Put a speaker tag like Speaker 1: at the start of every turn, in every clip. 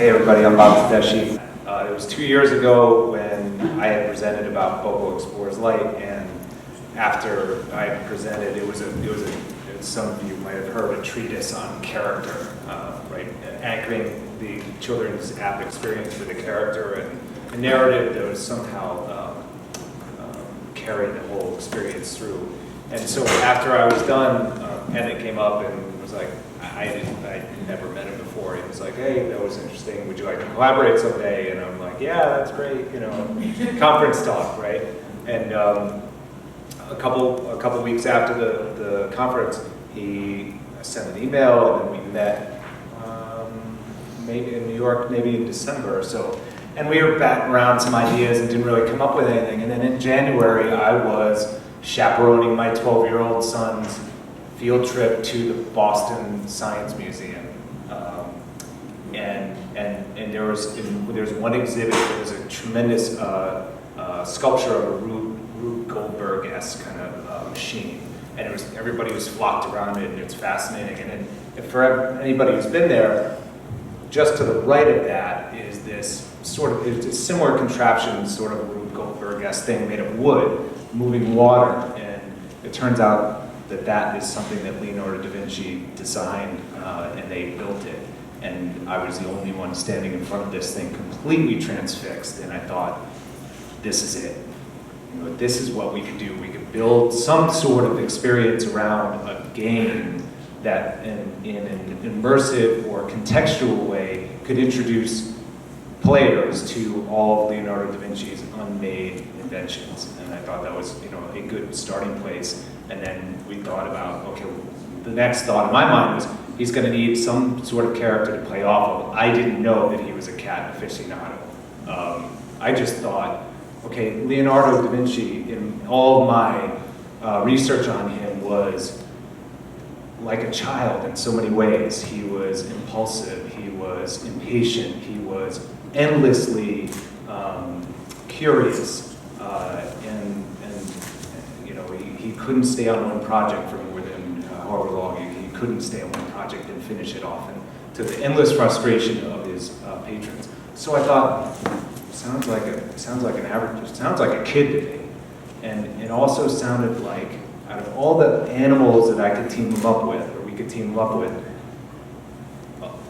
Speaker 1: Hey everybody, I'm Bob Tedeschi. It was 2 years ago when I had presented about Bobo Explores Light, and after I had presented, it was some of you might have heard, a treatise on character, right? Anchoring the children's app experience with a character and a narrative that was somehow carried the whole experience through. And so after I was done, Emmet came up and was like, I'd never met him before. He was like, hey, that was interesting. Would you like to collaborate someday? And I'm like, yeah, that's great. You know, conference talk, right? And a couple weeks after the conference, he sent an email, and then we met maybe in New York, maybe in December or so. And we were batting around some ideas and didn't really come up with anything. And then in January, I was chaperoning my 12-year-old son's field trip to the Boston Science Museum, and there was one exhibit that was a tremendous sculpture of a Rube Goldberg-esque kind of machine, and everybody was flocked around it, and it's fascinating. And for anybody who's been there, just to the right of that is this it's a similar contraption, sort of Rube Goldberg-esque thing made of wood, moving water, and it turns out that is something that Leonardo da Vinci designed, and they built it. And I was the only one standing in front of this thing completely transfixed, and I thought, this is it. You know, this is what we could do. We could build some sort of experience around a game that in an immersive or contextual way could introduce players to all of Leonardo da Vinci's unmade inventions. And I thought that was, you know, a good starting place. And then we thought about, okay, the next thought in my mind was, he's going to need some sort of character to play off of. I didn't know that he was a cat aficionado. I just thought, okay, Leonardo da Vinci, in all of my research on him, was like a child in so many ways. He was impulsive, he was impatient, he was endlessly curious, and you know, he couldn't stay on one project for more than however long. He couldn't stay on one project and finish it off, and to the endless frustration of his patrons. So I thought, sounds like a kid to me, and it also sounded like, out of all the animals that I could team him up with, or we could team him up with,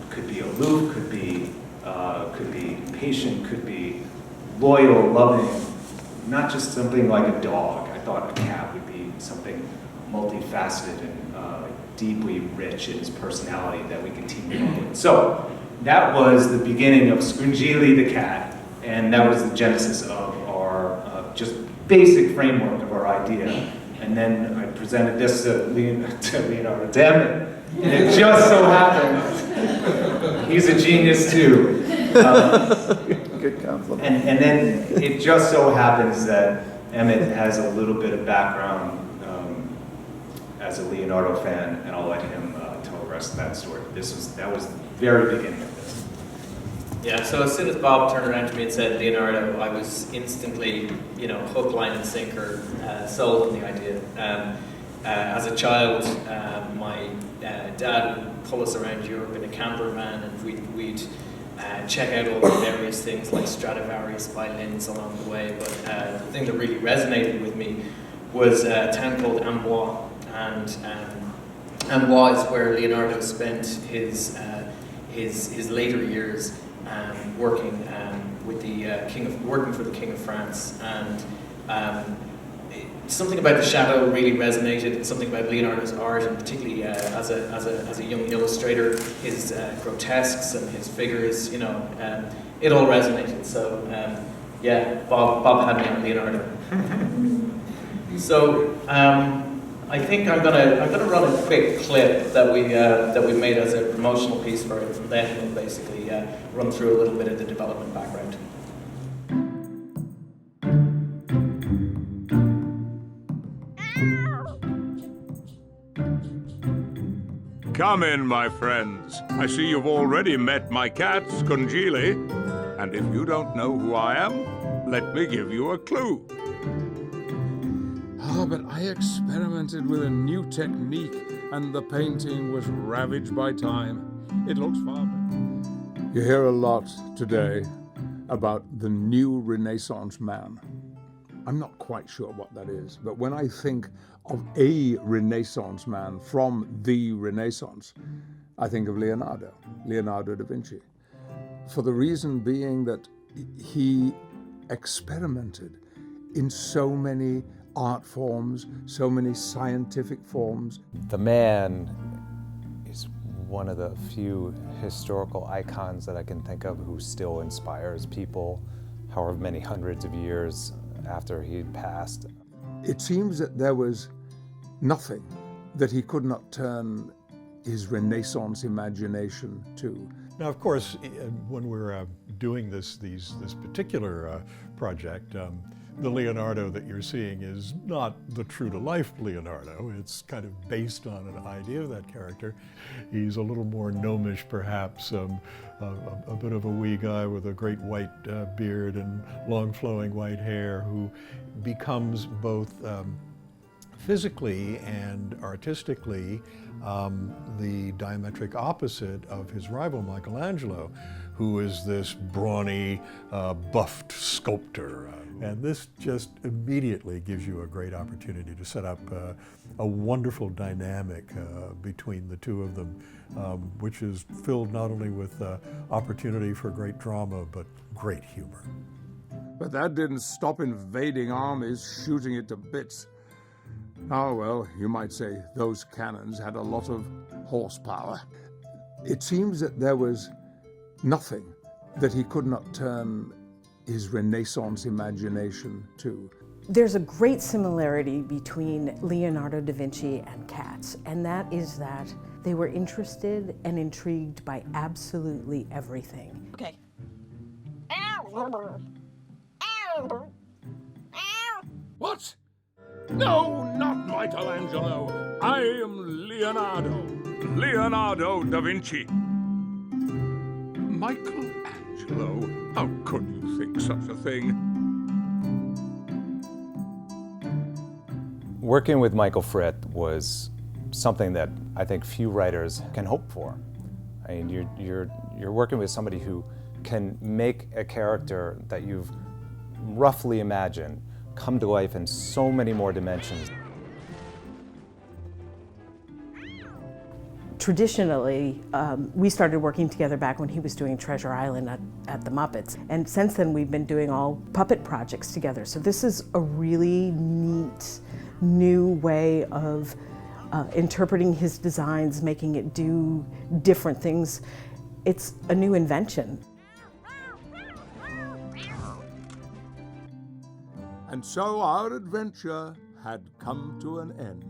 Speaker 1: could be aloof, could be patient, could be loyal, loving, not just something like a dog. I thought a cat would be something multifaceted and deeply rich in his personality that we can team him up with. So that was the beginning of Scungili the cat, and that was the genesis of our just basic framework of our idea. And then I presented this to Leonardo, damn it, and it just so happened, he's a genius too.
Speaker 2: Good compliment.
Speaker 1: And then it just so happens that Emmet has a little bit of background as a Leonardo fan, and I'll let him tell the rest of that story. That was the very beginning of this.
Speaker 3: Yeah, so as soon as Bob turned around to me and said Leonardo, I was instantly, you know, hook, line, and sinker, sold on the idea. As a child, my dad would pull us around Europe in a camper van, and we'd check out all the various things like Stradivarius violins along the way. But the thing that really resonated with me was a town called Amboise, and Amboise is where Leonardo spent his later years working with the working for the King of France, and something about the shadow really resonated. Something about Leonardo's art, and particularly as a young illustrator, his grotesques and his figures, you know, it all resonated. So yeah, Bob had me on Leonardo. So I think I'm gonna run a quick clip that we made as a promotional piece for it, from then we'll basically run through a little bit of the development background.
Speaker 4: Come in, my friends. I see you've already met my cat, Scungili. And if you don't know who I am, let me give you a clue.
Speaker 5: But I experimented with a new technique, and the painting was ravaged by time. It looks far better. You hear a lot today about the new Renaissance man. I'm not quite sure what that is, but when I think of a Renaissance man from the Renaissance, I think of Leonardo da Vinci. For the reason being that he experimented in so many art forms, so many scientific forms.
Speaker 6: The man is one of the few historical icons that I can think of who still inspires people, however many hundreds of years after he'd passed.
Speaker 5: It seems that there was nothing that he could not turn his Renaissance imagination to.
Speaker 7: Now, of course, when we're doing this particular project, the Leonardo that you're seeing is not the true-to-life Leonardo. It's kind of based on an idea of that character. He's a little more gnomish, perhaps, a bit of a wee guy with a great white beard and long flowing white hair, who becomes both physically and artistically the diametric opposite of his rival Michelangelo, who is this brawny, buffed sculptor. And this just immediately gives you a great opportunity to set up a wonderful dynamic between the two of them, which is filled not only with opportunity for great drama, but great humor.
Speaker 5: But that didn't stop invading armies shooting it to bits. Oh, well, you might say those cannons had a lot of horsepower. It seems that there was nothing that he could not turn his Renaissance imagination to.
Speaker 8: There's a great similarity between Leonardo da Vinci and cats, and that is that they were interested and intrigued by absolutely everything.
Speaker 9: Okay.
Speaker 5: What? No, not Michelangelo. I am Leonardo.
Speaker 4: Leonardo da Vinci. Michelangelo? How could you think such a thing?
Speaker 6: Working with Michael Frith was something that I think few writers can hope for. I mean, you're working with somebody who can make a character that you've roughly imagined come to life in so many more dimensions.
Speaker 8: Traditionally, we started working together back when he was doing Treasure Island at the Muppets. And since then, we've been doing all puppet projects together. So this is a really neat, new way of interpreting his designs, making it do different things. It's a new invention.
Speaker 5: And so our adventure had come to an end.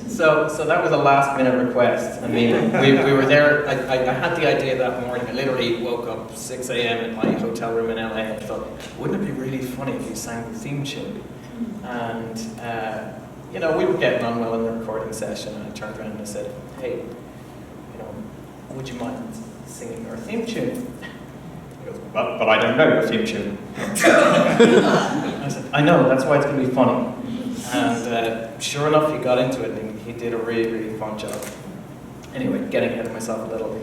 Speaker 3: So that was a last minute request. I mean, we were there, I had the idea that morning. I literally woke up 6 a.m. in my hotel room in LA and thought, wouldn't it be really funny if we sang the theme tune? And, you know, we were getting on well in the recording session, and I turned around and I said, hey, you know, would you mind singing our theme tune? He goes, but I don't know your theme tune. I said, I know, that's why it's going to be funny. And sure enough, he got into it, and he did a really, really fun job. Anyway, getting ahead of myself a little.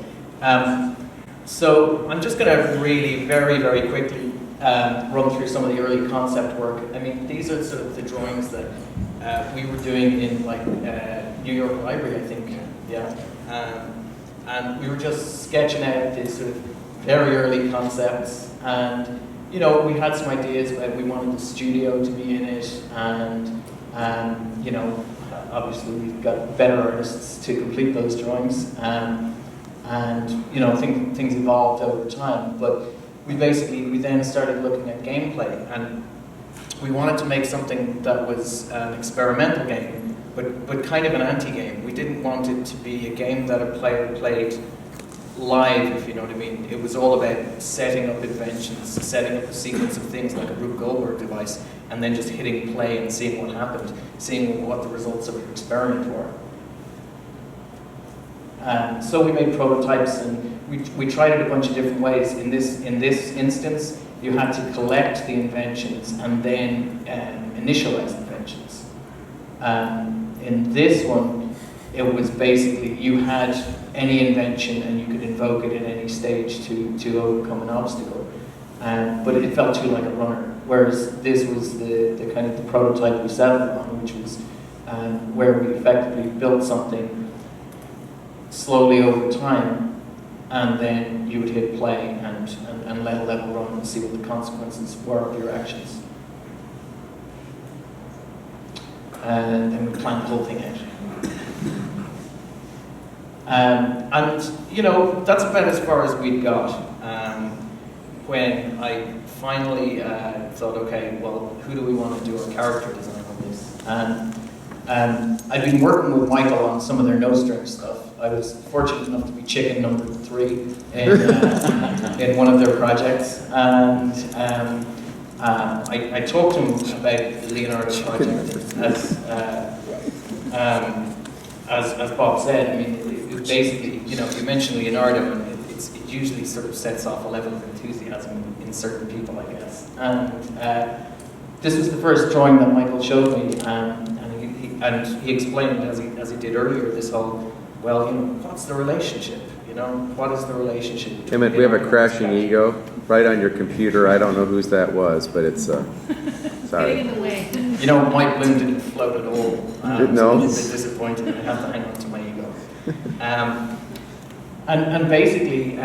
Speaker 3: So I'm just going to really, very, very quickly run through some of the early concept work. I mean, these are sort of the drawings that we were doing in like New York Library, I think. Yeah. And we were just sketching out these sort of very early concepts. And, you know, we had some ideas about we wanted the studio to be in it, and you know, obviously we've got better artists to complete those drawings, and you know, things evolved over time. But we then started looking at gameplay, and we wanted to make something that was an experimental game, but kind of an anti-game. We didn't want it to be a game that a player played live, if you know what I mean. It was all about setting up inventions, setting up a sequence of things like a Rube Goldberg device, and then just hitting play and seeing what happened, seeing what the results of your experiment were. So we made prototypes, and we tried it a bunch of different ways. In this instance, you had to collect the inventions and then initialize inventions. In this one, it was basically you had any invention and you could invoke it at any stage to overcome an obstacle. But it felt too like a runner. Whereas this was the kind of the prototype we settled on, which was where we effectively built something slowly over time, and then you would hit play and let a level run and see what the consequences were of your actions. And then we planned the whole thing out. And that's about as far as we'd got. When I finally thought, okay, well, who do we want to do our character design on this? And I'd been working with Michael on some of their no-string stuff. I was fortunate enough to be chicken number 3 in one of their projects. And I talked to him about the Leonardo project as Bob said. I mean, it basically, you mentioned Leonardo, and it usually sort of sets off a level of enthusiasm in certain people, I guess. And this was the first drawing that Michael showed me, and he explained, as he did earlier, this whole, well, what's the relationship? What is the relationship between
Speaker 9: Emmett, we have a crashing ego right on your computer. I don't know whose that was, but it's, sorry.
Speaker 10: Getting in the way.
Speaker 3: Mike Bloom didn't float at all.
Speaker 9: No.
Speaker 3: So it's a bit disappointing. I have to hang on to my ego. And basically,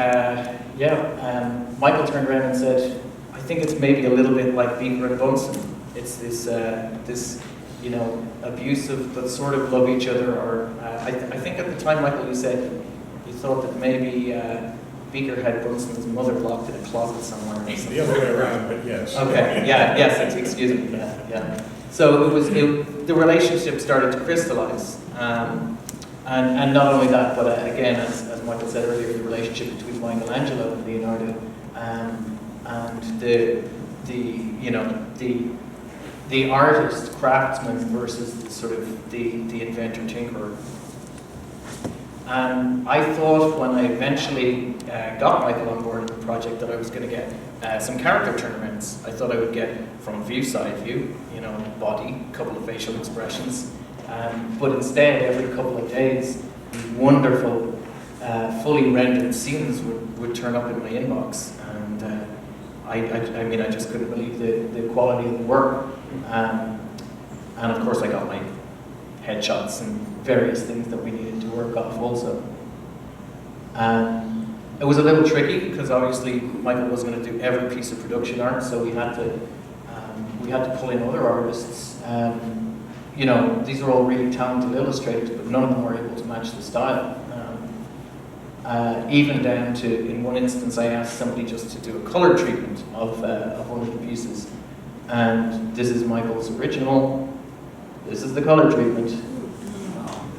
Speaker 3: Michael turned around and said, I think it's maybe a little bit like Beaker and Bunsen. It's this abusive but sort of love each other. Or I think at the time, Michael, you said you thought that maybe Beaker had Bunsen's mother locked in a closet somewhere.
Speaker 7: The other way around, but yes.
Speaker 3: Okay, yes, excuse me, yeah. So the relationship started to crystallize. And not only that, but again, as Michael said earlier, the relationship between Michelangelo and Leonardo, and the artist, craftsman versus the inventor, tinkerer. I thought when I eventually got Michael on board in the project that I was going to get some character turnarounds. I thought I would get from side view, body, a couple of facial expressions. But instead, every couple of days, these wonderful, fully rendered scenes would turn up in my inbox, and I just couldn't believe the quality of the work. And of course, I got my headshots and various things that we needed to work off also. It was a little tricky because obviously Michael was going to do every piece of production art, so we had to pull in other artists. These are all really talented illustrators, but none of them were able to match the style. Even down to, in one instance, I asked somebody just to do a color treatment of one of the pieces. And this is Michael's original. This is the color treatment.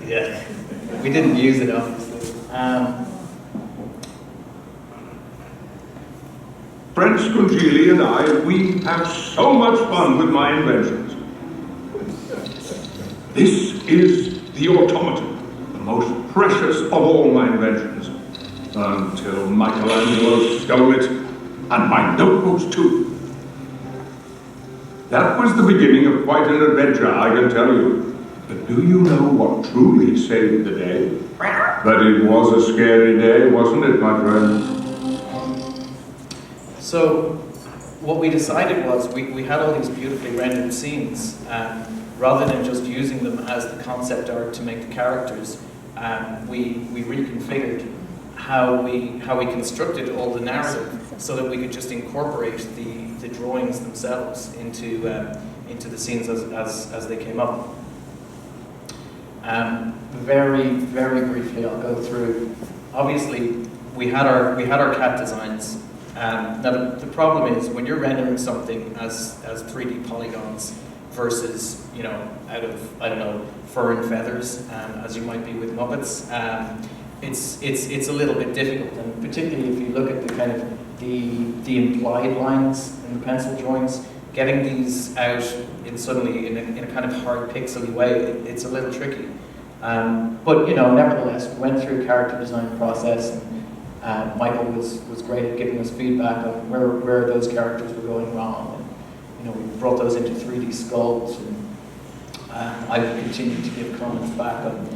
Speaker 3: Yeah, we didn't use it, obviously.
Speaker 4: Friend Scungili and I, we have so much fun with my inventions. This is the automaton, the most precious of all my inventions, until Michelangelo stole it, and my notebooks too. That was the beginning of quite an adventure, I can tell you. But do you know what truly saved the day? But it was a scary day, wasn't it, my friend?
Speaker 3: So what we decided was we had all these beautifully rendered scenes. Rather than just using them as the concept art to make the characters, we reconfigured how we constructed all the narrative so that we could just incorporate the drawings themselves into the scenes as they came up. Very, very briefly, I'll go through. Obviously, we had our cat designs. Now the problem is when you're rendering something as 3D polygons versus out of, I don't know, fur and feathers, as you might be with Muppets, it's a little bit difficult, and particularly if you look at the kind of the implied lines in the pencil drawings, getting these out suddenly in a kind of hard pixely way, it's a little tricky. But nevertheless, we went through a character design process, and Michael was great at giving us feedback on where those characters were going wrong. And, we brought those into 3D sculpts, and I continued to give comments back on,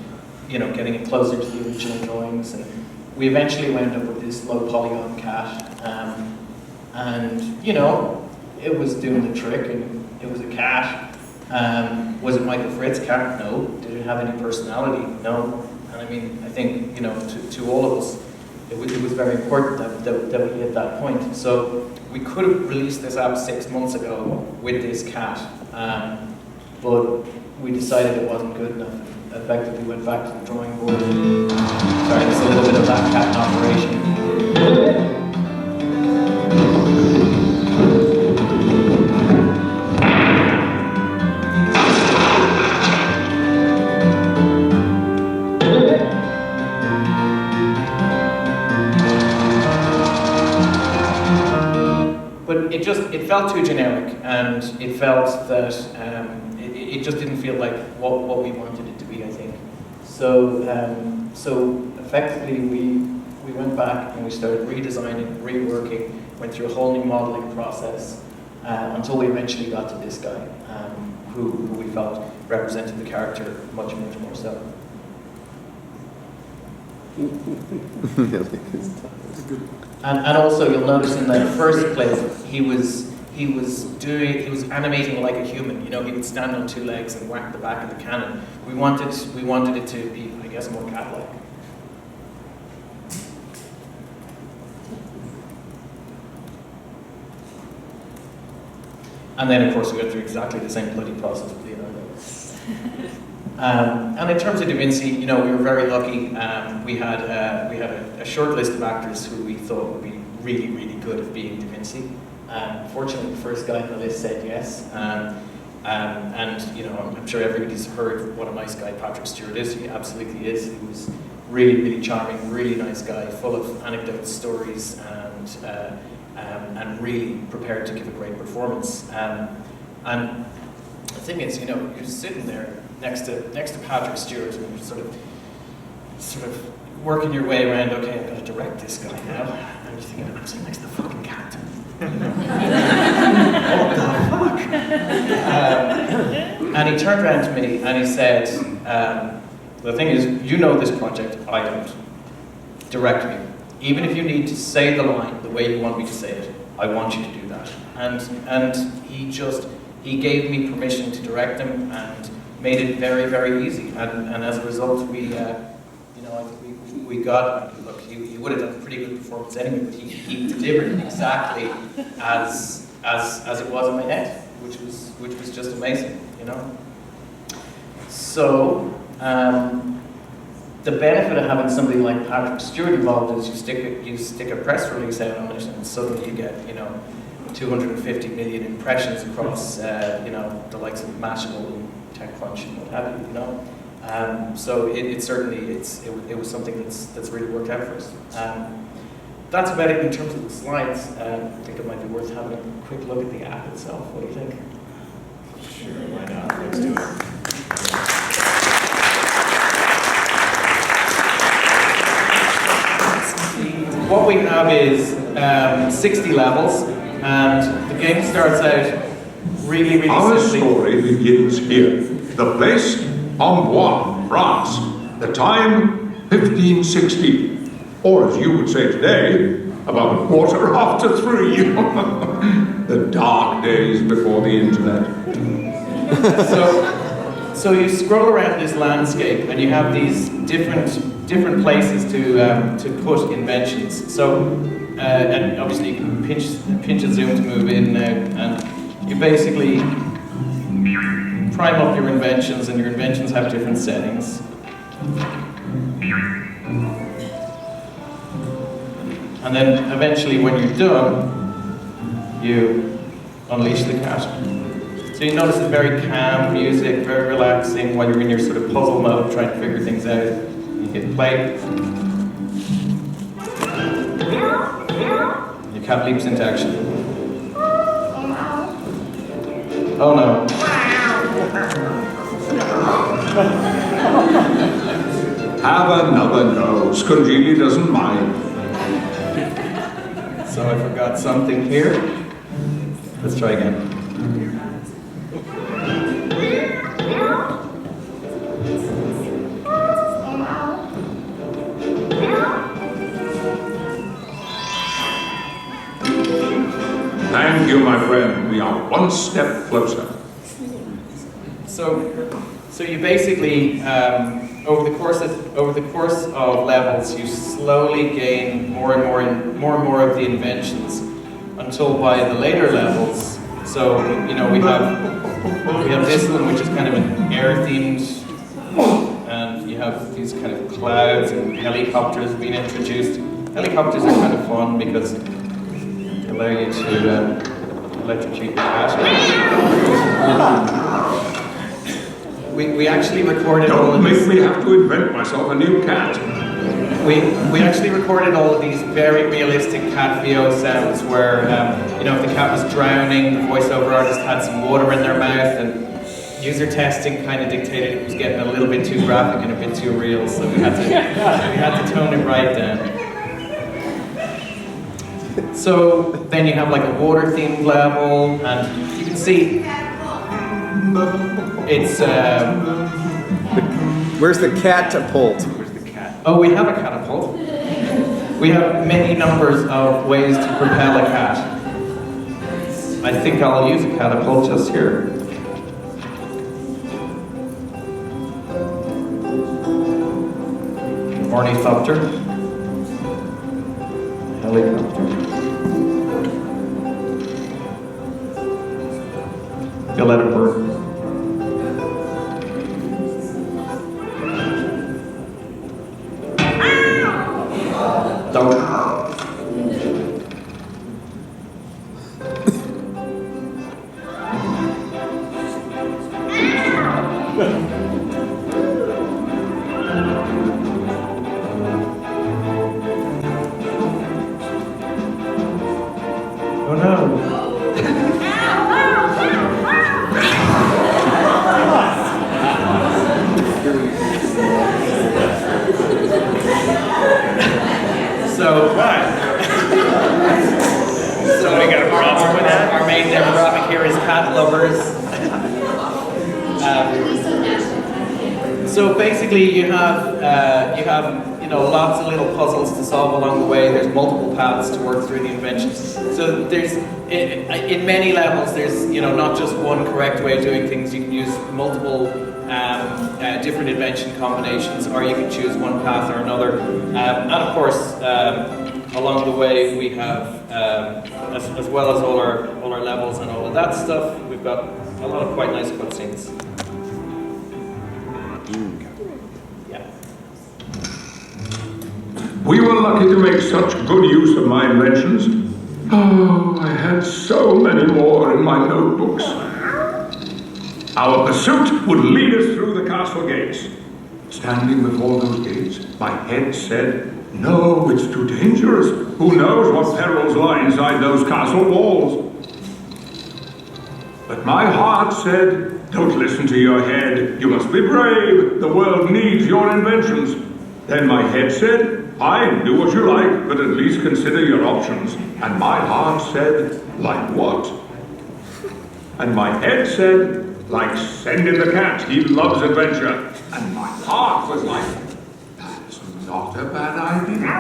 Speaker 3: getting it closer to the original drawings. And we eventually wound up with this low polygon cat, and it was doing the trick, and it was a cat. Was it Michael Frith's cat? No. Did it have any personality? No. And I mean, I think, to all of us, it was very important that we hit that point. So we could have released this app 6 months ago with this cat, but we decided it wasn't good enough. Effectively went back to the drawing board. Sorry, there's a little bit of that cat in operation. It felt too generic, and it felt that it just didn't feel like what we wanted it to be, I think. So effectively we went back and we started redesigning, reworking, went through a whole new modeling process until we eventually got to this guy, who we felt represented the character much more so. And also, you'll notice in that first clip, he was animating like a human. He would stand on 2 legs and whack the back of the cannon. We wanted it to be, I guess, more cat-like. And then, of course, we went through exactly the same bloody process with Leonardo. And in terms of Da Vinci, we were very lucky. We had a short list of actors who we thought would be really, really good at being Da Vinci. Fortunately, the first guy on the list said yes. And I'm sure everybody's heard what a nice guy Patrick Stewart is. He absolutely is. He was really, really charming, really nice guy, full of anecdotes, stories, and really prepared to give a great performance. And the thing is, you're sitting there next to Patrick Stewart, and you're sort of working your way around. Okay, I've got to direct this guy now. And you're thinking, I'm sitting next to the fucking cat. What the fuck? And he turned around to me and he said, the thing is, this project, I don't. Direct me. Even if you need to say the line the way you want me to say it, I want you to do that. And he gave me permission to direct him and made it very, very easy. And as a result, we got, look, he would have done a pretty good performance anyway, but he delivered it exactly as it was in my head, which was just amazing, So, the benefit of having somebody like Patrick Stewart involved is you stick a press release out on it, and suddenly you get 250 million impressions across the likes of Mashable and TechCrunch and what have you. So it certainly it was something that's really worked out for us. That's about it in terms of the slides. I think it might be worth having a quick look at the app itself. What do you think?
Speaker 1: Sure, why not? Let's do it. What we have is 60 levels, and the game starts out really, really
Speaker 4: Our
Speaker 1: simply.
Speaker 4: story begins here. The place, Amboise, France. The time, 1560. Or as you would say today, about 3:15. The dark days before the internet.
Speaker 3: So you scroll around this landscape, and you have these different places to put inventions. So, and obviously you can pinch and zoom to move in now, and you basically prime up your inventions, and your inventions have different settings. And then eventually, when you're done, you unleash the cat. So you notice it's very calm music, very relaxing while you're in your sort of puzzle mode, trying to figure things out. You hit play. Your cat leaps into action. Oh no.
Speaker 4: Have another go. Scungili doesn't mind.
Speaker 3: So I forgot something here. Let's try again.
Speaker 4: Thank you, my friend. We are one step closer.
Speaker 3: So you basically over the course of levels, you slowly gain more and more of the inventions until by the later levels. So we have this one, which is kind of an air themed, and you have these kind of clouds and helicopters being introduced. Helicopters are kind of fun because they allow you to electrocute your cat. We actually recorded all
Speaker 4: Don't
Speaker 3: of
Speaker 4: make
Speaker 3: these.
Speaker 4: me have to invent myself a new cat.
Speaker 3: We actually recorded all of these very realistic cat VO sounds where, if the cat was drowning, the voiceover artist had some water in their mouth, and user testing kind of dictated it was getting a little bit too graphic and a bit too real, so we had to tone it right down. So then you have like a water themed level, and you can see it's
Speaker 9: Where's the catapult?
Speaker 3: oh, we have a catapult. We have many numbers of ways to propel a cat. I think I'll use a catapult just here. Ornithopter. Helicopter. You'll let it work. Don't. Oh no. So we got a problem with that. Our main demographic here is cat lovers. So basically, you have lots of little puzzles to solve along the way. There's multiple paths to work through the inventions. So there's in many levels, there's not just one correct way of doing things. You can use multiple different invention combinations, or you can choose one path or another. And of course, along the way, we have as well as all our levels and all of that stuff. We've got a lot of quite nice cutscenes. Yeah.
Speaker 4: We were lucky to make such good use of my inventions. Oh, I had so many more in my notebooks. Our pursuit would lead us through the castle gates. Standing before those gates, my head said, "No, it's too dangerous. Who knows what perils lie inside those castle walls?" But my heart said, "Don't listen to your head. You must be brave. The world needs your inventions." Then my head said, "Fine, do what you like, but at least consider your options." And my heart said, "Like what?" And my head said, "Like sending the cat. He loves adventure." And my heart was like, "That's not a bad idea."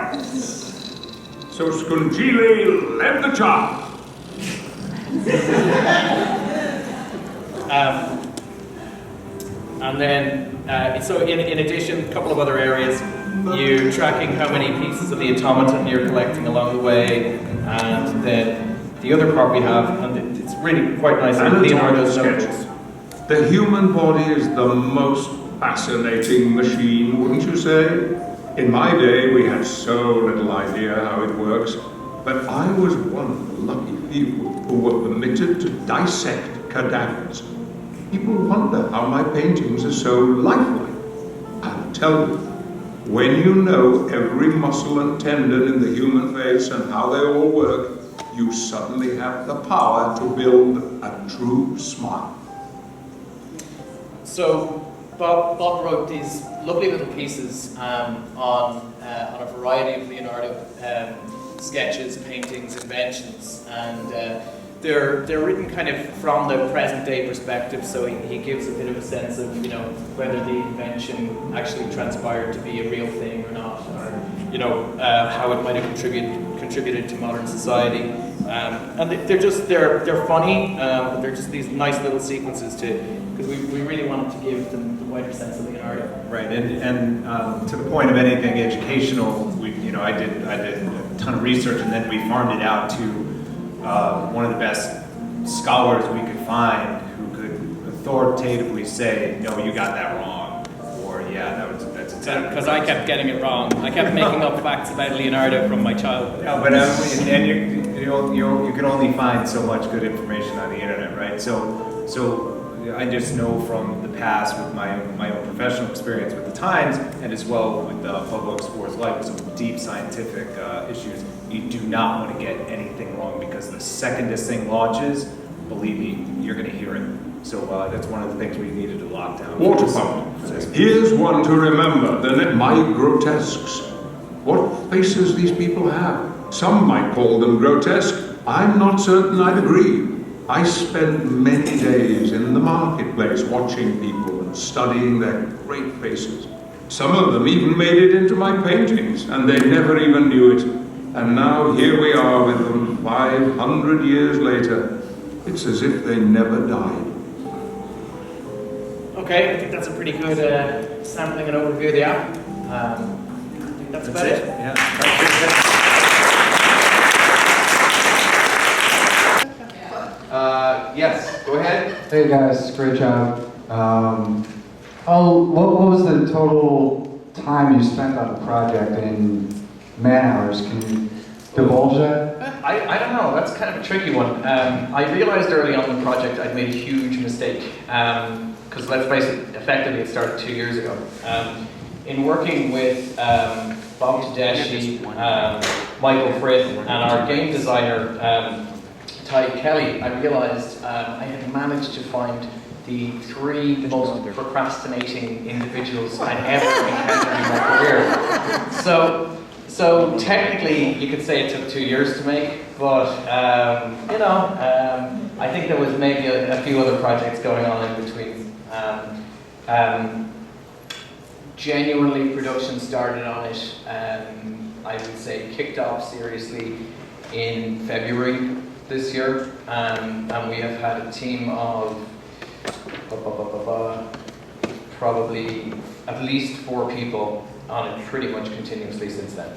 Speaker 4: So Scungili led the charge.
Speaker 3: And then, so in addition, a couple of other areas, you're tracking how many pieces of the automaton you're collecting along the way, and then the other part we have, and it's really quite nice, Leonardo's notebooks.
Speaker 4: The human body is the most fascinating machine, wouldn't you say? In my day, we had so little idea how it works, but I was one of the lucky few who were permitted to dissect cadavers. People wonder how my paintings are so lifelike. I'll tell you, when you know every muscle and tendon in the human face and how they all work, you suddenly have the power to build a true smile.
Speaker 3: So Bob wrote these lovely little pieces on a variety of Leonardo sketches, paintings, inventions, and they're written kind of from the present day perspective. So he gives a bit of a sense of whether the invention actually transpired to be a real thing or not, or how it might have contributed to modern society. And they're funny. They're just these nice little sequences because we really wanted to give them the wider sense of Leonardo.
Speaker 1: Right, and to the point of anything educational, I did a ton of research, and then we farmed it out to one of the best scholars we could find who could authoritatively say, no, you got that wrong, or that's exactly.
Speaker 3: Because I kept getting it wrong. I kept making up facts about Leonardo from my childhood.
Speaker 1: No, but and you can only find so much good information on the internet, right? So I just know from the past with my own professional experience with the Times, and as well with Public Sports Life, with some deep scientific issues, you do not want to get anything wrong, because the second this thing launches, believe me, you're going to hear it. So that's one of the things we needed to lock down.
Speaker 4: Water fountain. Here's one to remember, my grotesques. What faces these people have. Some might call them grotesque. I'm not certain I'd agree. I spent many days in the marketplace watching people and studying their great faces. Some of them even made it into my paintings, and they never even knew it. And now here we are with them 500 years later. It's as if they never died.
Speaker 3: Okay, I think that's a pretty good sampling and overview of the app. I think that's about it.
Speaker 1: Yeah.
Speaker 9: Yes, go ahead.
Speaker 10: Hey guys, great job. What was the total time you spent on the project in man hours? Can you divulge that?
Speaker 3: I don't know, that's kind of a tricky one. I realized early on in the project I'd made a huge mistake. Because let's face it, effectively it started 2 years ago. In working with Bob Tedeschi, Michael Frith, and our game designer, Ty Kelly, I realized I had managed to find the 3 most procrastinating individuals I'd ever encountered in my career. So technically, you could say it took 2 years to make, but I think there was maybe a few other projects going on in between. Genuinely, production started on it, I would say kicked off seriously in February this year, and we have had a team of probably at least 4 people on it pretty much continuously since then.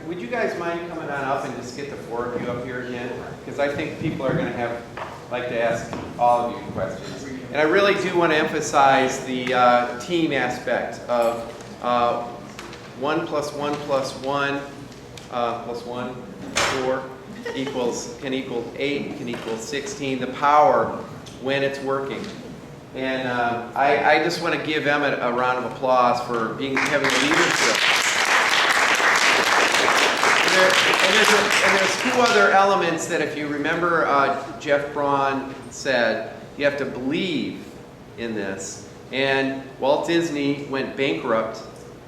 Speaker 9: Would you guys mind coming on up and just get the 4 of you up here again? Because I think people are going to like to ask all of you questions. And I really do want to emphasize the team aspect of 1 + 1 + 1 + 1, 4 can equal 8, can equal 16. The power when it's working. And I just want to give Emmet a round of applause for having leadership. And there's 2 other elements that, if you remember, Jeff Braun said, you have to believe in this. And Walt Disney went bankrupt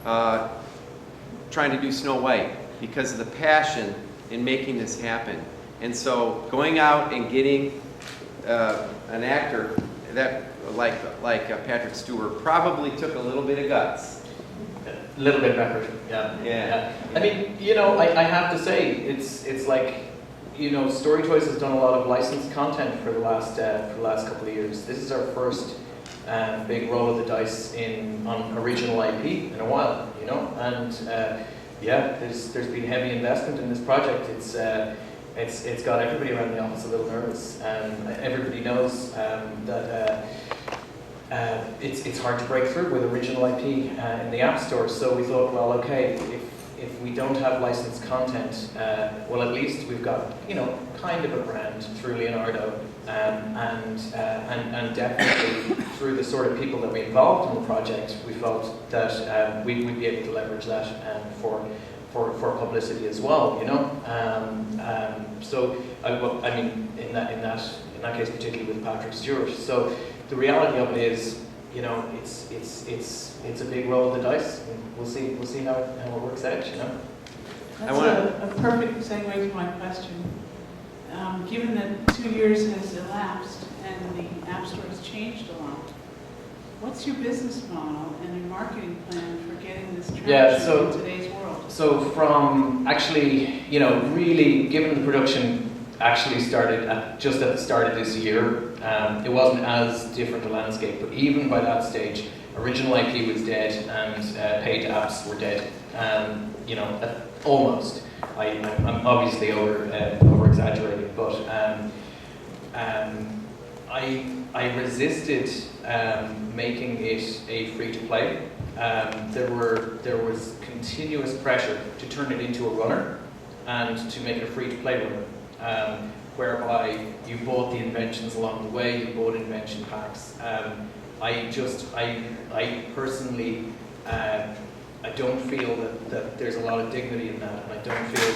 Speaker 9: trying to do Snow White because of the passion in making this happen. And so going out and getting an actor that like Patrick Stewart probably took a little bit of guts.
Speaker 3: A little bit of effort, yeah. I mean, I have to say, it's like, Story Toys has done a lot of licensed content for the last couple of years. This is our first big roll of the dice on original IP in a while, and there's been heavy investment in this project. It's got everybody around the office a little nervous, and everybody knows that it's hard to break through with original IP in the App Store. So we thought, well, okay, if we don't have licensed content, well, at least we've got kind of a brand through Leonardo, and definitely through the sort of people that we involved in the project, we felt that we'd be able to leverage that for publicity as well, So I mean, in in that case particularly with Patrick Stewart. So the reality of it is, you know, it's a big roll of the dice. And we'll see how it works out, you know.
Speaker 11: That's a perfect segue to my question. Given that 2 years has elapsed and the App Store has changed a lot, what's your business model and your marketing plan for getting this traction in today's world?
Speaker 3: So from actually, you know, really given the production actually started just at the start of this year, it wasn't as different a landscape, but even by that stage, original IP was dead and paid apps were dead. You know, almost. I'm obviously over exaggerating, but I resisted making it a free to play. There was continuous pressure to turn it into a runner and to make it a free to play runner, whereby you bought the inventions along the way, you bought invention packs. I personally. I don't feel that there's a lot of dignity in that, and I don't feel.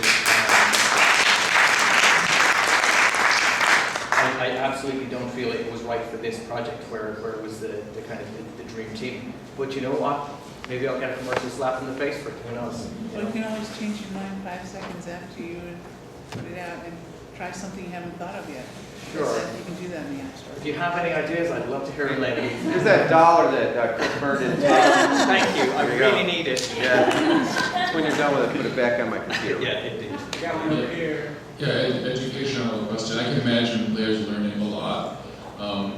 Speaker 3: I absolutely don't feel it was right for this project, where it was the kind of the dream team. But you know what? Maybe I'll get a commercial slap in the face for it. Who knows?
Speaker 11: Well, you can always change your mind 5 seconds after you put it out and try something you haven't thought of yet.
Speaker 3: Sure.
Speaker 11: You can do that in the App Store.
Speaker 3: If you have any ideas, I'd love to hear it later.
Speaker 9: Here's that $1 that Chris Byrne didn't take.
Speaker 3: Thank you. I really need it.
Speaker 9: Yeah. When you're done with it, put it back on my computer.
Speaker 3: Yeah, indeed.
Speaker 12: Yeah, educational question. I can imagine players learning a lot.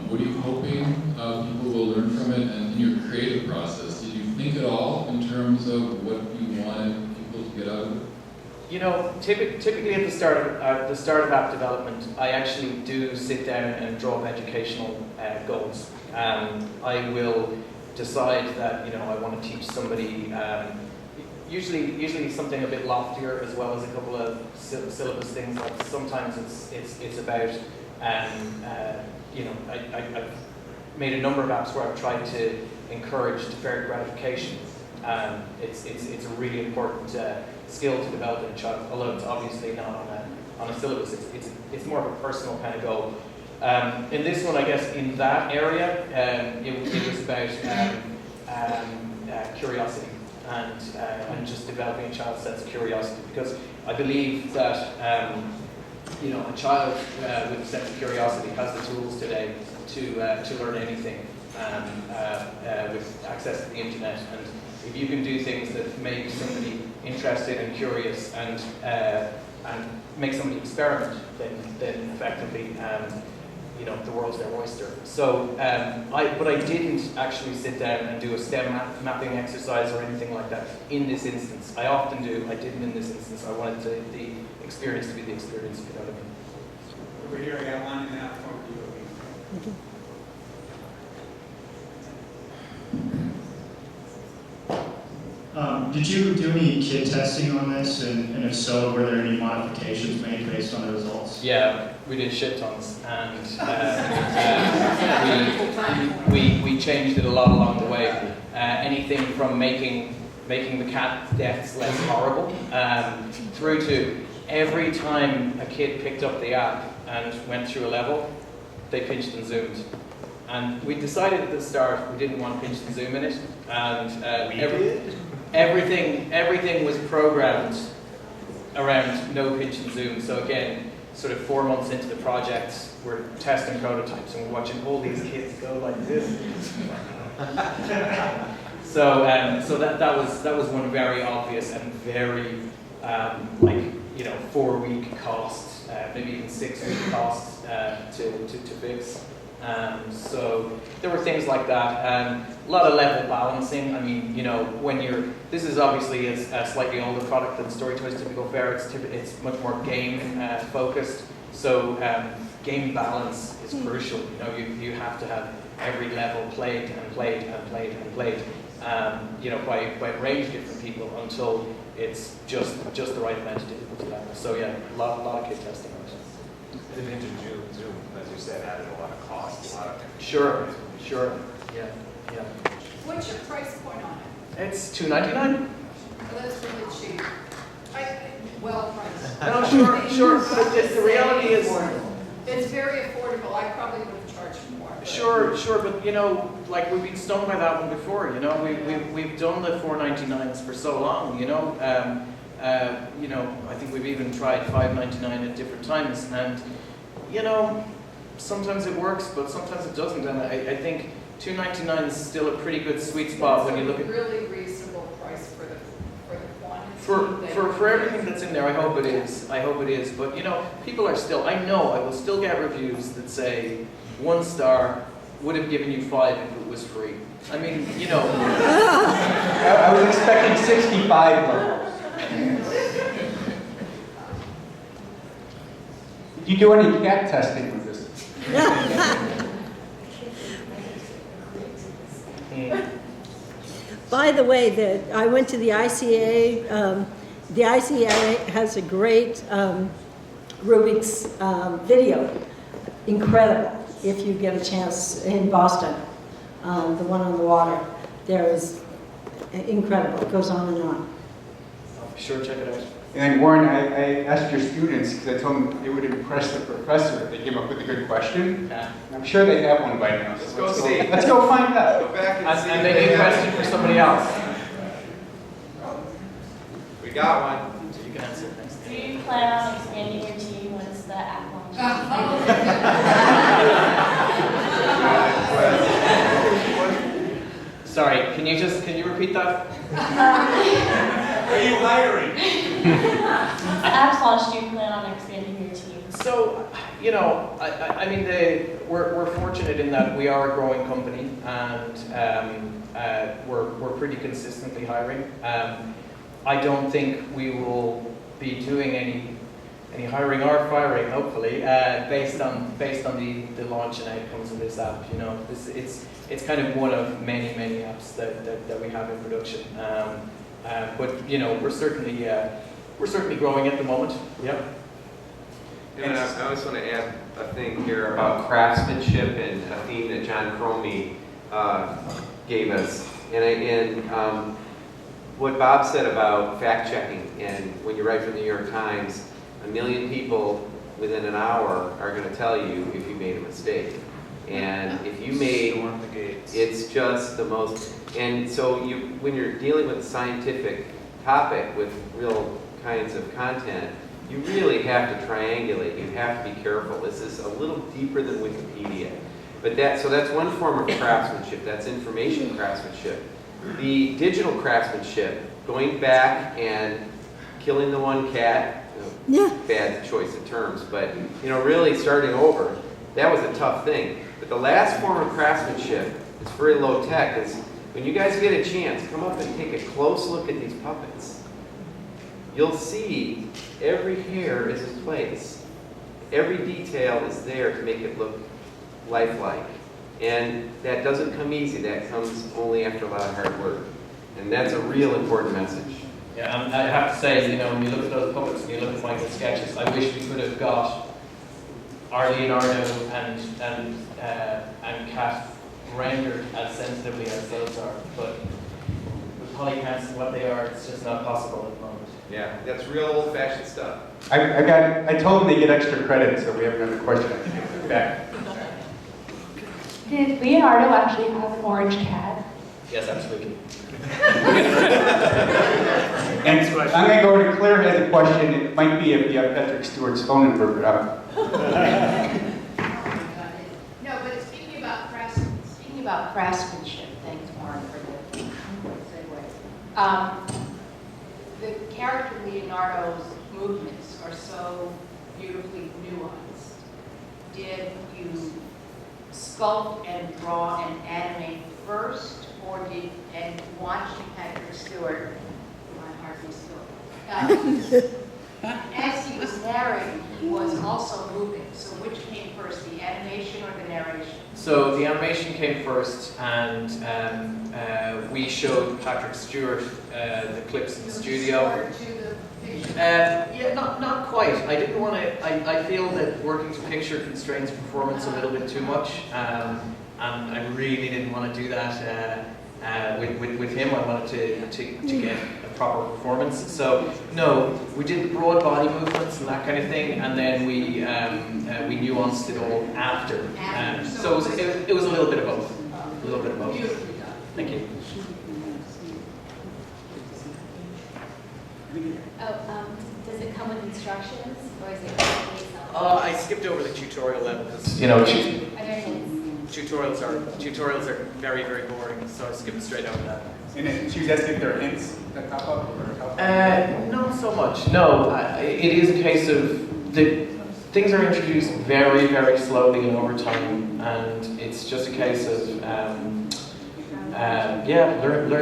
Speaker 12: What are you hoping people will learn from it? And in your creative process, did you think at all in terms of what you wanted people to get out of it?
Speaker 3: You know, typically at the start of app development, I actually do sit down and draw up educational goals. I will decide that, you know, I want to teach somebody usually something a bit loftier, as well as a couple of syllabus things. Like sometimes it's about you know, I've made a number of apps where I've tried to encourage deferred gratification. It's a really important skill to develop in a child, although it's obviously not on a syllabus. It's more of a personal kind of goal. In this one, I guess, in that area, it was about curiosity and just developing a child's sense of curiosity, because I believe that you know, a child with a sense of curiosity has the tools today to learn anything with access to the internet. And if you can do things that make somebody interested and curious and make somebody experiment, then effectively, you know, the world's their oyster. So, but I didn't actually sit down and do a STEM mapping exercise or anything like that in this instance. I often do. I didn't in this instance. I wanted the experience to be the experience, if you know what I mean.
Speaker 13: Over here, I got one and a half more for you.
Speaker 14: Did you do any kid testing on this, and if so, were there any modifications made based on the results?
Speaker 3: Yeah, we did shit tons, and we changed it a lot along the way. Anything from making the cat deaths less horrible, through to every time a kid picked up the app and went through a level, they pinched and zoomed. And we decided at the start we didn't want pinch and zoom in it, and everything was programmed around no pinch and zoom. So again, sort of 4 months into the project, we're testing prototypes and we're watching all these kids go like this. So that was one very obvious and very like, you know, 4-week cost, maybe even 6-week cost to fix. So there were things like that. A lot of level balancing. I mean, you know, this is obviously a slightly older product than Storytoy's typical fare. It's much more game focused. So game balance is crucial. You know, you have to have every level played and played and played and played. You know, by a range of different people until it's just the right amount of difficulty level. So yeah, a lot of kid testing on it.
Speaker 1: The vintage Zoom, as you said, added a lot of cost, a lot of.
Speaker 3: Sure, yeah.
Speaker 15: What's your price point on it?
Speaker 3: It's $2.99.
Speaker 15: Oh, that's really cheap. Well priced.
Speaker 3: No, sure. But the reality is,
Speaker 15: it's very affordable. I
Speaker 3: Sure, but you know, like we've been stung by that one before. You know, we've done the 4.99s for so long. You know, I think we've even tried 5.99 at different times, and you know, sometimes it works, but sometimes it doesn't. And I think 2.99 is still a pretty good sweet spot when you look at
Speaker 15: really reasonable price for the quantity.
Speaker 3: for everything that's in there. I hope it is. But you know, people are still. I will still get reviews that say 1 star, would have given you 5 if it was free. I mean, you know.
Speaker 10: I was expecting 65 levels. Did you do any cat testing with this?
Speaker 16: By the way, I went to the ICA. The ICA has a great Rubik's video. Incredible, if you get a chance, in Boston. The one on the water. There is incredible. It goes on and on.
Speaker 3: I'll be sure to check it out.
Speaker 10: And Warren, I asked your students, because I told them it would impress the professor if they came up with a good question.
Speaker 3: Yeah.
Speaker 10: I'm sure they have one by now.
Speaker 9: Let's go see.
Speaker 10: Let's go find out.
Speaker 9: Go back and see.
Speaker 3: And maybe a question for somebody else.
Speaker 9: We got one.
Speaker 3: So you can answer it next.
Speaker 17: Do you plan on expanding your team once the app launches?
Speaker 3: Sorry, can you repeat that?
Speaker 9: Are you hiring?
Speaker 17: Apps launch, do you plan on expanding your team?
Speaker 3: So, you know, I mean, we're fortunate in that we are a growing company, and we're pretty consistently hiring. I don't think we will be doing any hiring or firing, hopefully, based on the launch and outcomes of this app. You know, it's kind of one of many apps that we have in production. But you know, we're certainly growing at the moment. Yep.
Speaker 9: And I also want to add a thing here about craftsmanship and a theme that John Cromie gave us. And what Bob said about fact checking, and when you write for the New York Times, 1 million people within an hour are going to tell you if you made a mistake. And if you made, it's just the most, and so when you're dealing with a scientific topic with real kinds of content, you really have to triangulate, you have to be careful. This is a little deeper than Wikipedia. But so that's one form of craftsmanship, that's information craftsmanship. The digital craftsmanship, going back and killing the one cat, bad choice of terms, but you know, really starting over, that was a tough thing. But the last form of craftsmanship, it's very low tech, is when you guys get a chance, come up and take a close look at these puppets. You'll see every hair is in place. Every detail is there to make it look lifelike. And that doesn't come easy, that comes only after a lot of hard work. And that's a real important message.
Speaker 3: Yeah, and I have to say, you know, when you look at those puppets and you look at Michael's sketches, I wish we could have got our Leonardo and Cat rendered as sensitively as those are, but with polycats and what they are, it's just not possible at the moment.
Speaker 9: Yeah, that's real old-fashioned stuff.
Speaker 10: I told them they get extra credit, so we have another question. Back.
Speaker 17: Did Leonardo actually have an orange cat?
Speaker 3: Yes, absolutely.
Speaker 10: And I'm going to go to Claire has a question. It might be if you have Patrick Stewart's phone number, but
Speaker 15: No, but speaking about craftsmanship, thanks, Warren, for the segue. The character Leonardo's movements are so beautifully nuanced. Did you sculpt and draw and animate first, or and watching Patrick Stewart, my heart was still, as he was narrating, he was also moving. So which came first, the animation or the narration?
Speaker 3: So the animation came first, and we showed Patrick Stewart the clips in the studio. Yeah, not quite. I didn't want to. I feel that working to picture constrains performance a little bit too much, and I really didn't want to do that with him. I wanted to get a proper performance. So no, we did broad body movements and that kind of thing, and then we nuanced it all after. So it was a little bit of both. A little bit of both. Thank you.
Speaker 17: Does it come with instructions, or is it?
Speaker 3: I skipped over the tutorial level because tutorials are very, very boring, so I skipped straight over that.
Speaker 13: And then she was asking if there are hints that pop up or help?
Speaker 3: Not so much. No, it is a case of the things are introduced very, very slowly and over time, and it's just a case of learn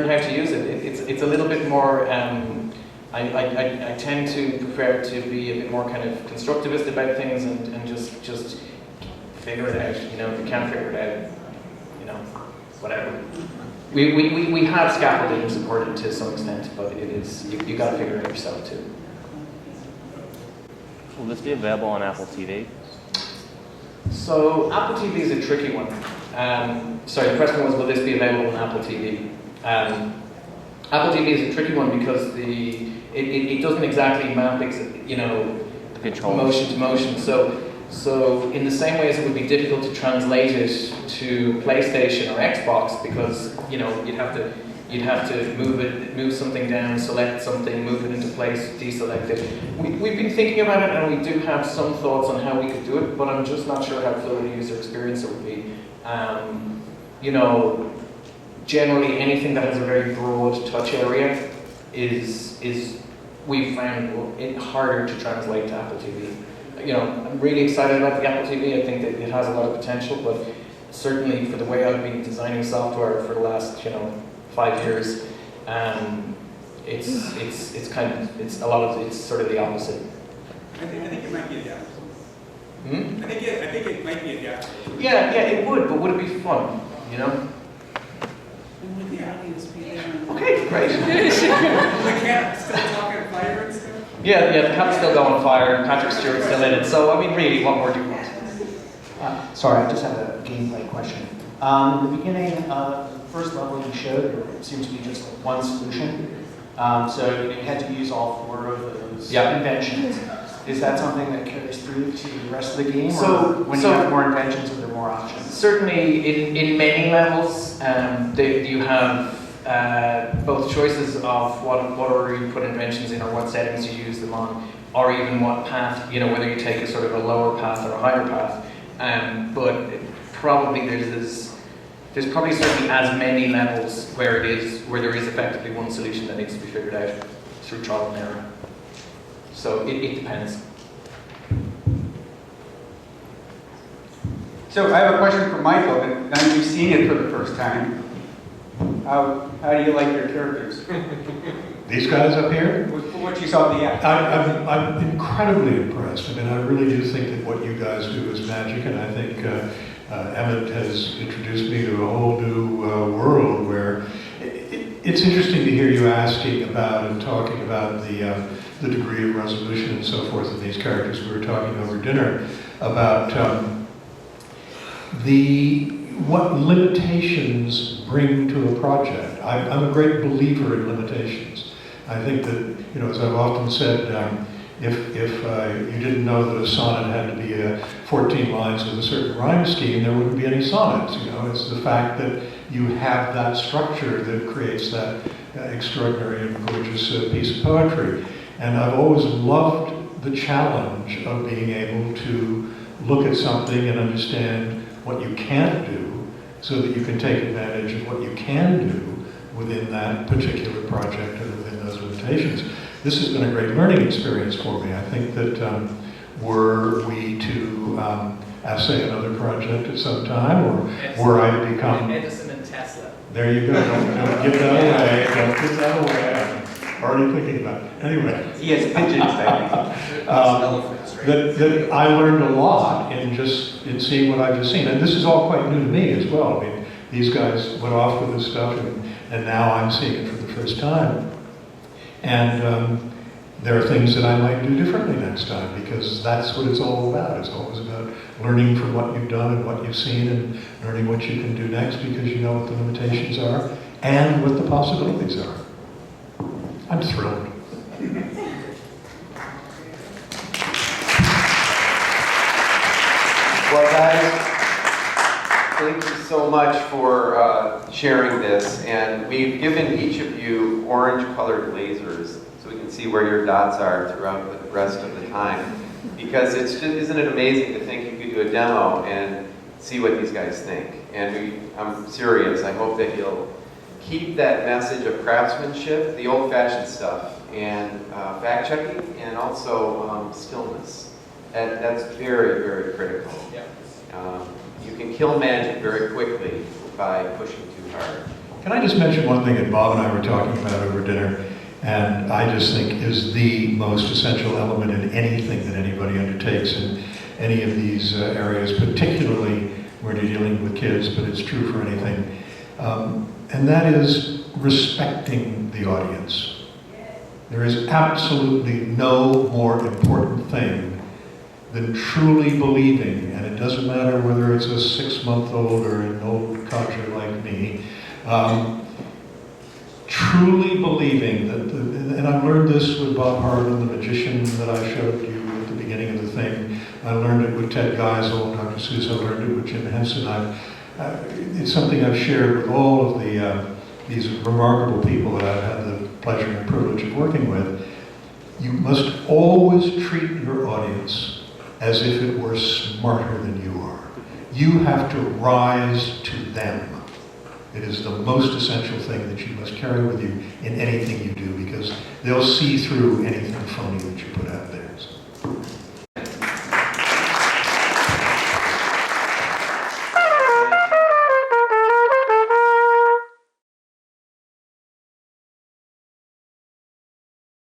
Speaker 3: how to use it. It's a little bit more. I tend to prefer to be a bit more kind of constructivist about things and just figure it out. You know, if you can't figure it out, you know, whatever. We have scaffolding supported to some extent, but it is you got to figure it out yourself too.
Speaker 18: Will this be available on Apple TV?
Speaker 3: So Apple TV is a tricky one. Sorry, the question was, will this be available on Apple TV? Apple TV is a tricky one because it doesn't exactly map, you know, motion to motion. So in the same way as it would be difficult to translate it to PlayStation or Xbox, because you know you'd have to move something down, select something, move it into place, deselect it. We've been thinking about it, and we do have some thoughts on how we could do it, but I'm just not sure how fluid a user experience it would be. You know, generally anything that has a very broad touch area is we've found it harder to translate to Apple TV. You know, I'm really excited about the Apple TV. I think that it has a lot of potential, but certainly for the way I've been designing software for the last 5 years, it's sort of the opposite.
Speaker 13: I think it might be adaptable. I think it might be adaptable.
Speaker 3: Yeah, it would, but would it be fun? You know?
Speaker 11: And would the audience be there?
Speaker 3: Okay, great.
Speaker 13: The cat still talking fire and stuff?
Speaker 3: Yeah, the cat's still going fire, and Patrick Stewart's still in it. So, I mean, really, what more do you want?
Speaker 19: Sorry, I just have a gameplay question. In the beginning, the first level you showed, there seemed to be just one solution. So you had to use all 4 of those inventions. Is that something that carries through to the rest of the game? Or when you have more inventions, are there more options?
Speaker 3: Certainly, in many levels, you have both choices of what order you put inventions in, or what settings you use them on, or even what path, you know, whether you take a sort of a lower path or a higher path. But probably there's probably certainly as many levels where there is effectively one solution that needs to be figured out through trial and error. So it depends.
Speaker 13: So I have a question for Michael. Now you've seen it for the first time. How do you like your characters?
Speaker 7: These guys up here?
Speaker 13: What you saw in the act.
Speaker 7: I'm incredibly impressed. I mean, I really do think that what you guys do is magic, and I think Emmet has introduced me to a whole new world where it's interesting to hear you asking about and talking about the degree of resolution and so forth of these characters. We were talking over dinner about what limitations bring to a project. I'm a great believer in limitations. I think that, you know, as I've often said, if you didn't know that a sonnet had to be 14 lines with a certain rhyme scheme, there wouldn't be any sonnets. You know, it's the fact that you have that structure that creates that extraordinary and gorgeous piece of poetry. And I've always loved the challenge of being able to look at something and understand what you can't do, so that you can take advantage of what you can do within that particular project and within those limitations. This has been a great learning experience for me. I think that were we to essay another project at some time, or were I to become...
Speaker 3: Edison and Tesla.
Speaker 7: There you go. Don't give that away. Don't give that away. I'm already thinking about it. Anyway.
Speaker 13: He has pigeons, I think.
Speaker 7: That I learned a lot in seeing what I've just seen. And this is all quite new to me as well. I mean, these guys went off with this stuff, and now I'm seeing it for the first time. And there are things that I might do differently next time, because that's what it's all about. It's always about learning from what you've done and what you've seen, and learning what you can do next, because you know what the limitations are and what the possibilities are. I'm thrilled.
Speaker 9: Well, guys, thank you so much for sharing this. And we've given each of you orange-colored lasers so we can see where your dots are throughout the rest of the time. Because it's just, isn't it amazing to think you could do a demo and see what these guys think? And I'm serious. I hope that you'll keep that message of craftsmanship, the old-fashioned stuff, and fact-checking, and also stillness. That's very, very critical. You can kill magic very quickly by pushing too hard.
Speaker 7: Can I just mention one thing that Bob and I were talking about over dinner, and I just think is the most essential element in anything that anybody undertakes in any of these areas, particularly when you're dealing with kids, but it's true for anything. And that is respecting the audience. There is absolutely no more important thing than truly believing, and it doesn't matter whether it's a 6-month-old or an old codger like me, truly believing that, and I learned this with Bob Harlan, the magician that I showed you at the beginning of the thing. I learned it with Ted Geisel, Dr. Seuss, I learned it with Jim Henson. It's something I've shared with all of these remarkable people that I've had the pleasure and privilege of working with. You must always treat your audience as if it were smarter than you are. You have to rise to them. It is the most essential thing that you must carry with you in anything you do, because they'll see through anything phony that you put out there. So